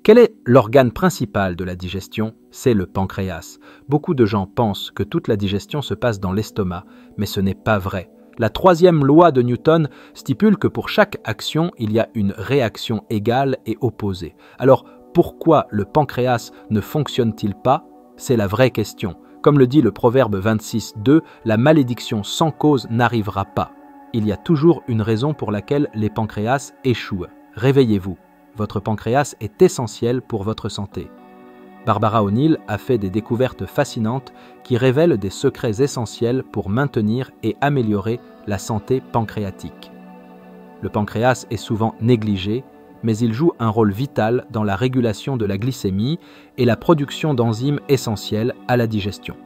Quel est l'organe principal de la digestion? C'est le pancréas. Beaucoup de gens pensent que toute la digestion se passe dans l'estomac, mais ce n'est pas vrai. La troisième loi de Newton stipule que pour chaque action, il y a une réaction égale et opposée. Alors, pourquoi le pancréas ne fonctionne-t-il pas? C'est la vraie question. Comme le dit le proverbe 26:2, la malédiction sans cause n'arrivera pas. Il y a toujours une raison pour laquelle les pancréas échouent. Réveillez-vous. Votre pancréas est essentiel pour votre santé. Barbara O'Neill a fait des découvertes fascinantes qui révèlent des secrets essentiels pour maintenir et améliorer la santé pancréatique. Le pancréas est souvent négligé, mais il joue un rôle vital dans la régulation de la glycémie et la production d'enzymes essentielles à la digestion.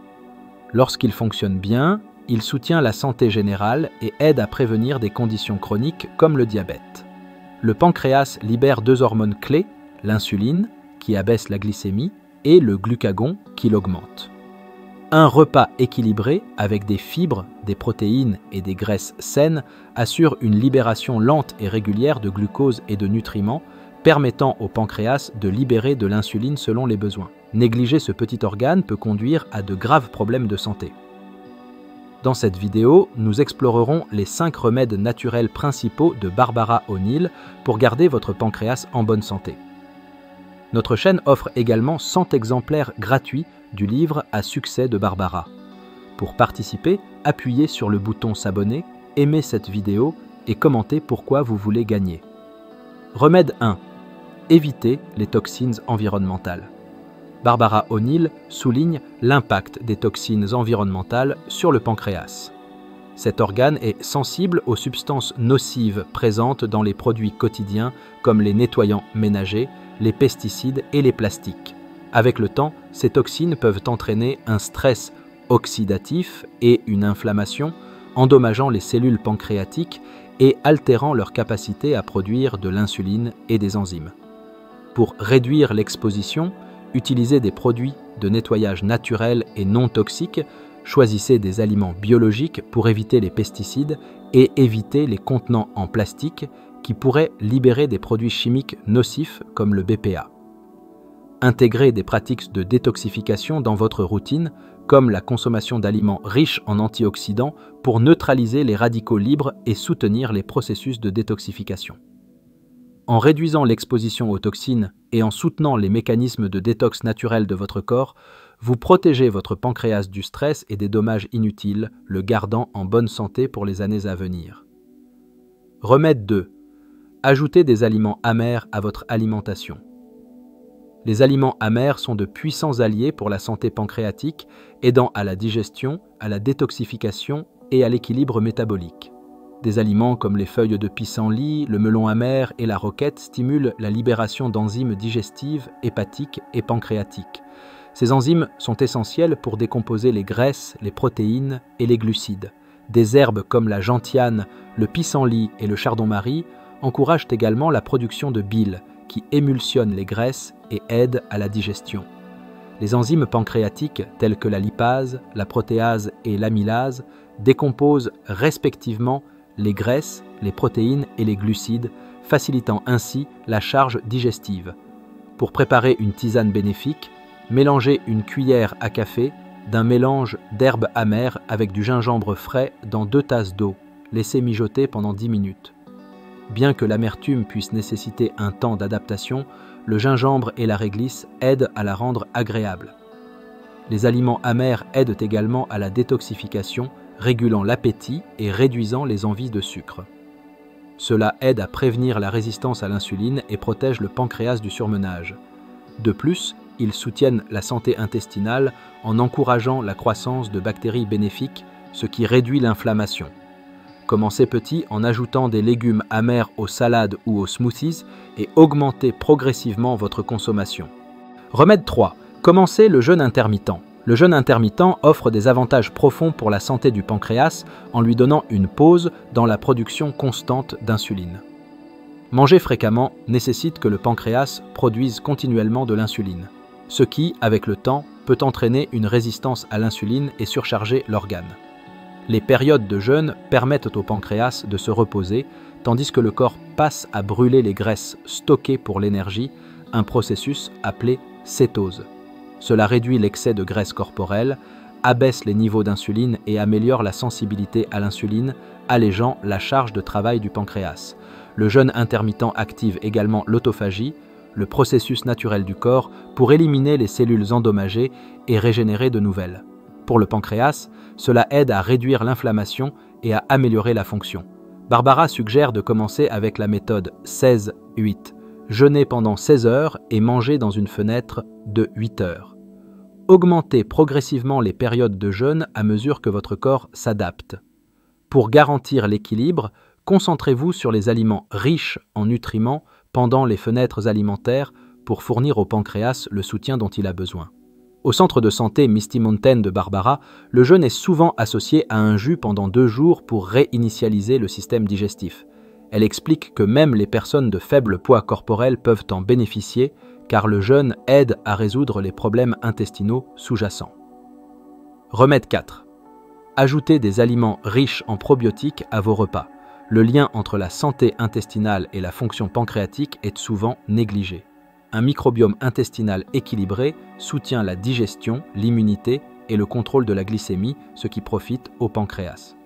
Lorsqu'il fonctionne bien, il soutient la santé générale et aide à prévenir des conditions chroniques comme le diabète. Le pancréas libère deux hormones clés, l'insuline, qui abaisse la glycémie, et le glucagon, qui l'augmente. Un repas équilibré, avec des fibres, des protéines et des graisses saines, assure une libération lente et régulière de glucose et de nutriments, permettant au pancréas de libérer de l'insuline selon les besoins. Négliger ce petit organe peut conduire à de graves problèmes de santé. Dans cette vidéo, nous explorerons les 5 remèdes naturels principaux de Barbara O'Neill pour garder votre pancréas en bonne santé. Notre chaîne offre également 100 exemplaires gratuits du livre à succès de Barbara. Pour participer, appuyez sur le bouton s'abonner, aimez cette vidéo et commentez pourquoi vous voulez gagner. Remède 1. Évitez les toxines environnementales. Barbara O'Neill souligne l'impact des toxines environnementales sur le pancréas. Cet organe est sensible aux substances nocives présentes dans les produits quotidiens comme les nettoyants ménagers, les pesticides et les plastiques. Avec le temps, ces toxines peuvent entraîner un stress oxydatif et une inflammation, endommageant les cellules pancréatiques et altérant leur capacité à produire de l'insuline et des enzymes. Pour réduire l'exposition, utilisez des produits de nettoyage naturels et non toxiques, choisissez des aliments biologiques pour éviter les pesticides et évitez les contenants en plastique qui pourraient libérer des produits chimiques nocifs comme le BPA. Intégrez des pratiques de détoxification dans votre routine, comme la consommation d'aliments riches en antioxydants pour neutraliser les radicaux libres et soutenir les processus de détoxification. En réduisant l'exposition aux toxines et en soutenant les mécanismes de détox naturels de votre corps, vous protégez votre pancréas du stress et des dommages inutiles, le gardant en bonne santé pour les années à venir. Remède 2. Ajoutez des aliments amers à votre alimentation. Les aliments amers sont de puissants alliés pour la santé pancréatique, aidant à la digestion, à la détoxification et à l'équilibre métabolique. Des aliments comme les feuilles de pissenlit, le melon amer et la roquette stimulent la libération d'enzymes digestives, hépatiques et pancréatiques. Ces enzymes sont essentielles pour décomposer les graisses, les protéines et les glucides. Des herbes comme la gentiane, le pissenlit et le chardon-marie encouragent également la production de bile, qui émulsionne les graisses et aide à la digestion. Les enzymes pancréatiques telles que la lipase, la protéase et l'amylase décomposent respectivement les graisses, les protéines et les glucides, facilitant ainsi la charge digestive. Pour préparer une tisane bénéfique, mélangez une cuillère à café d'un mélange d'herbes amères avec du gingembre frais dans 2 tasses d'eau. Laissez mijoter pendant 10 minutes. Bien que l'amertume puisse nécessiter un temps d'adaptation, le gingembre et la réglisse aident à la rendre agréable. Les aliments amers aident également à la détoxification, régulant l'appétit et réduisant les envies de sucre. Cela aide à prévenir la résistance à l'insuline et protège le pancréas du surmenage. De plus, ils soutiennent la santé intestinale en encourageant la croissance de bactéries bénéfiques, ce qui réduit l'inflammation. Commencez petit en ajoutant des légumes amers aux salades ou aux smoothies et augmentez progressivement votre consommation. Remède 3. Commencez le jeûne intermittent. Le jeûne intermittent offre des avantages profonds pour la santé du pancréas en lui donnant une pause dans la production constante d'insuline. Manger fréquemment nécessite que le pancréas produise continuellement de l'insuline, ce qui, avec le temps, peut entraîner une résistance à l'insuline et surcharger l'organe. Les périodes de jeûne permettent au pancréas de se reposer, tandis que le corps passe à brûler les graisses stockées pour l'énergie, un processus appelé cétose. Cela réduit l'excès de graisse corporelle, abaisse les niveaux d'insuline et améliore la sensibilité à l'insuline, allégeant la charge de travail du pancréas. Le jeûne intermittent active également l'autophagie, le processus naturel du corps, pour éliminer les cellules endommagées et régénérer de nouvelles. Pour le pancréas, cela aide à réduire l'inflammation et à améliorer la fonction. Barbara suggère de commencer avec la méthode 16-8, jeûner pendant 16 heures et manger dans une fenêtre de 8 heures. Augmentez progressivement les périodes de jeûne à mesure que votre corps s'adapte. Pour garantir l'équilibre, concentrez-vous sur les aliments riches en nutriments pendant les fenêtres alimentaires pour fournir au pancréas le soutien dont il a besoin. Au centre de santé Misty Mountain de Barbara, le jeûne est souvent associé à un jus pendant 2 jours pour réinitialiser le système digestif. Elle explique que même les personnes de faible poids corporel peuvent en bénéficier, car le jeûne aide à résoudre les problèmes intestinaux sous-jacents. Remède 4. Ajoutez des aliments riches en probiotiques à vos repas. Le lien entre la santé intestinale et la fonction pancréatique est souvent négligé. Un microbiome intestinal équilibré soutient la digestion, l'immunité et le contrôle de la glycémie, ce qui profite au pancréas.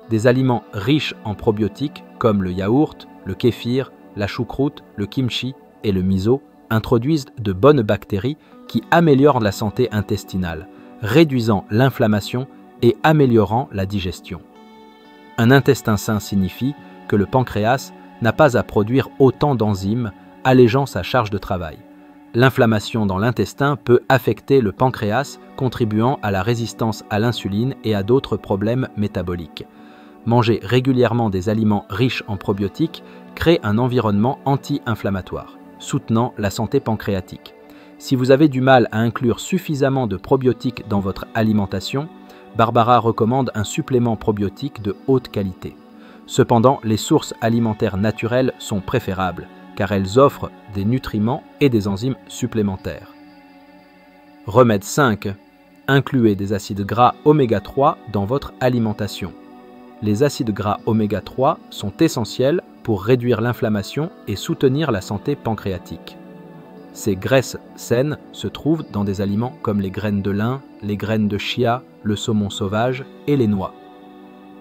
Des aliments riches en probiotiques comme le yaourt, le kéfir, la choucroute, le kimchi et le miso introduisent de bonnes bactéries qui améliorent la santé intestinale, réduisant l'inflammation et améliorant la digestion. Un intestin sain signifie que le pancréas n'a pas à produire autant d'enzymes, allégeant sa charge de travail. L'inflammation dans l'intestin peut affecter le pancréas, contribuant à la résistance à l'insuline et à d'autres problèmes métaboliques. Manger régulièrement des aliments riches en probiotiques crée un environnement anti-inflammatoire, soutenant la santé pancréatique. Si vous avez du mal à inclure suffisamment de probiotiques dans votre alimentation, Barbara recommande un supplément probiotique de haute qualité. Cependant, les sources alimentaires naturelles sont préférables, car elles offrent des nutriments et des enzymes supplémentaires. Remède 5. Incluez des acides gras oméga 3 dans votre alimentation. Les acides gras oméga 3 sont essentiels pour réduire l'inflammation et soutenir la santé pancréatique. Ces graisses saines se trouvent dans des aliments comme les graines de lin, les graines de chia, le saumon sauvage et les noix.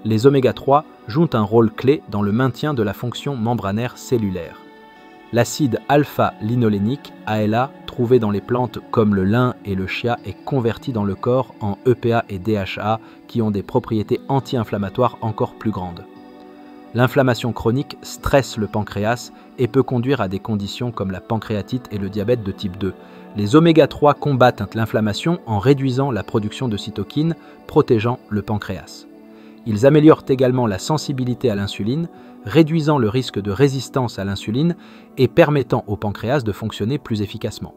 Les oméga 3 jouent un rôle clé dans le maintien de la fonction membranaire cellulaire. L'acide alpha-linolénique, ALA, trouvé dans les plantes comme le lin et le chia, est converti dans le corps en EPA et DHA qui ont des propriétés anti-inflammatoires encore plus grandes. L'inflammation chronique stresse le pancréas et peut conduire à des conditions comme la pancréatite et le diabète de type 2. Les oméga 3 combattent l'inflammation en réduisant la production de cytokines, protégeant le pancréas. Ils améliorent également la sensibilité à l'insuline, réduisant le risque de résistance à l'insuline et permettant au pancréas de fonctionner plus efficacement.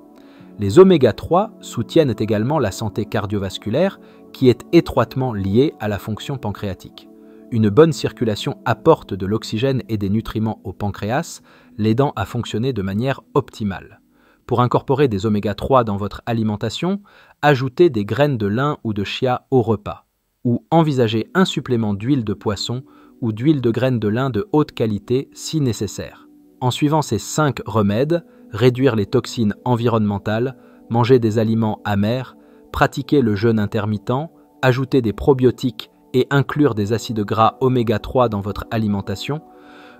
Les oméga 3 soutiennent également la santé cardiovasculaire qui est étroitement liée à la fonction pancréatique. Une bonne circulation apporte de l'oxygène et des nutriments au pancréas, l'aidant à fonctionner de manière optimale. Pour incorporer des oméga 3 dans votre alimentation, ajoutez des graines de lin ou de chia au repas, ou envisagez un supplément d'huile de poisson ou d'huile de graines de lin de haute qualité si nécessaire. En suivant ces 5 remèdes, réduire les toxines environnementales, manger des aliments amers, pratiquer le jeûne intermittent, ajouter des probiotiques et inclure des acides gras oméga 3 dans votre alimentation,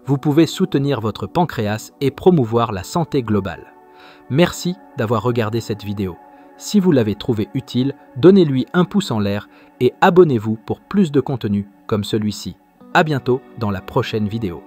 vous pouvez soutenir votre pancréas et promouvoir la santé globale. Merci d'avoir regardé cette vidéo. Si vous l'avez trouvée utile, donnez-lui un pouce en l'air et abonnez-vous pour plus de contenu comme celui-ci. À bientôt dans la prochaine vidéo.